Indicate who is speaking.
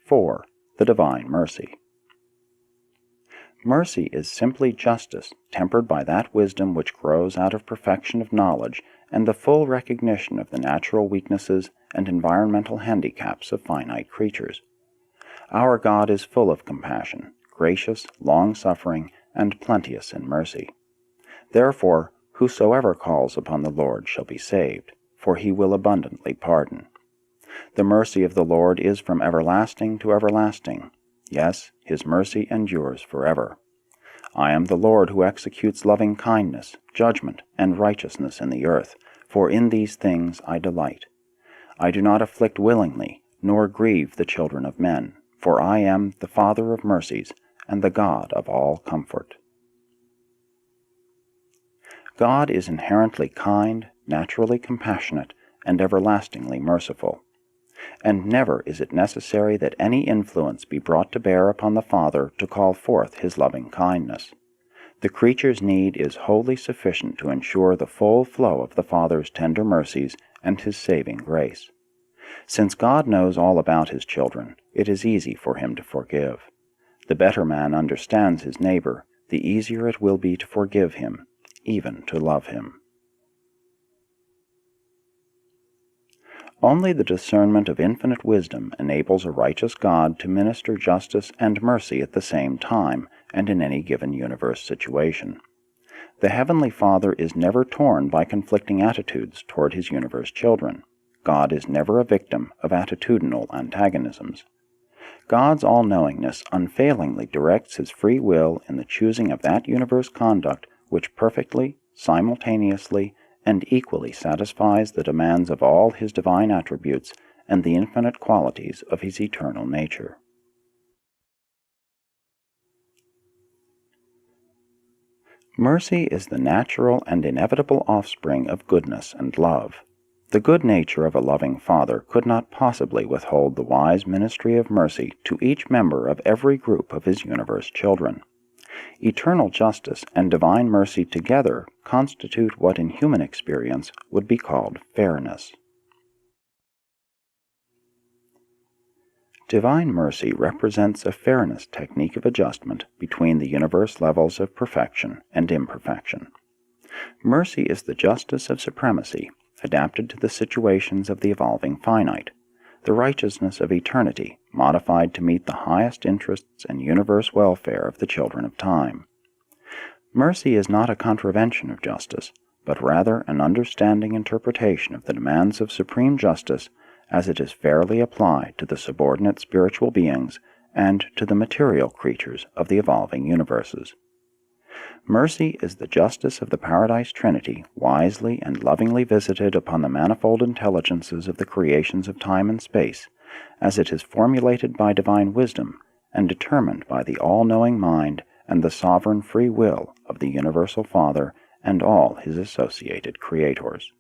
Speaker 1: 4. The Divine Mercy. Mercy is simply justice tempered by that wisdom which grows out of perfection of knowledge and the full recognition of the natural weaknesses and environmental handicaps of finite creatures. Our God is full of compassion, gracious, long-suffering, and plenteous in mercy. Therefore, whosoever calls upon the Lord shall be saved, for he will abundantly pardon. The mercy of the Lord is from everlasting to everlasting. Yes, his mercy endures forever. I am the Lord who executes loving kindness, judgment, and righteousness in the earth, for in these things I delight. I do not afflict willingly, nor grieve the children of men, for I am the Father of mercies, and the God of all comfort. God is inherently kind, naturally compassionate, and everlastingly merciful. And never is it necessary that any influence be brought to bear upon the Father to call forth his loving kindness. The creature's need is wholly sufficient to ensure the full flow of the Father's tender mercies and his saving grace. Since God knows all about his children, it is easy for him to forgive. The better man understands his neighbor, the easier it will be to forgive him, even to love him. Only the discernment of infinite wisdom enables a righteous God to minister justice and mercy at the same time and in any given universe situation. The Heavenly Father is never torn by conflicting attitudes toward his universe children. God is never a victim of attitudinal antagonisms. God's all-knowingness unfailingly directs his free will in the choosing of that universe conduct which perfectly, simultaneously, and equally satisfies the demands of all his divine attributes and the infinite qualities of his eternal nature. Mercy is the natural and inevitable offspring of goodness and love. The good nature of a loving Father could not possibly withhold the wise ministry of mercy to each member of every group of his universe children. Eternal justice and divine mercy together constitute what in human experience would be called fairness. Divine mercy represents a fairness technique of adjustment between the universe levels of perfection and imperfection. Mercy is the justice of supremacy, adapted to the situations of the evolving finite, the righteousness of eternity, modified to meet the highest interests and universe welfare of the children of time. Mercy is not a contravention of justice, but rather an understanding interpretation of the demands of supreme justice as it is fairly applied to the subordinate spiritual beings and to the material creatures of the evolving universes. Mercy is the justice of the Paradise Trinity wisely and lovingly visited upon the manifold intelligences of the creations of time and space, as it is formulated by divine wisdom and determined by the all-knowing mind and the sovereign free will of the Universal Father and all his associated creators.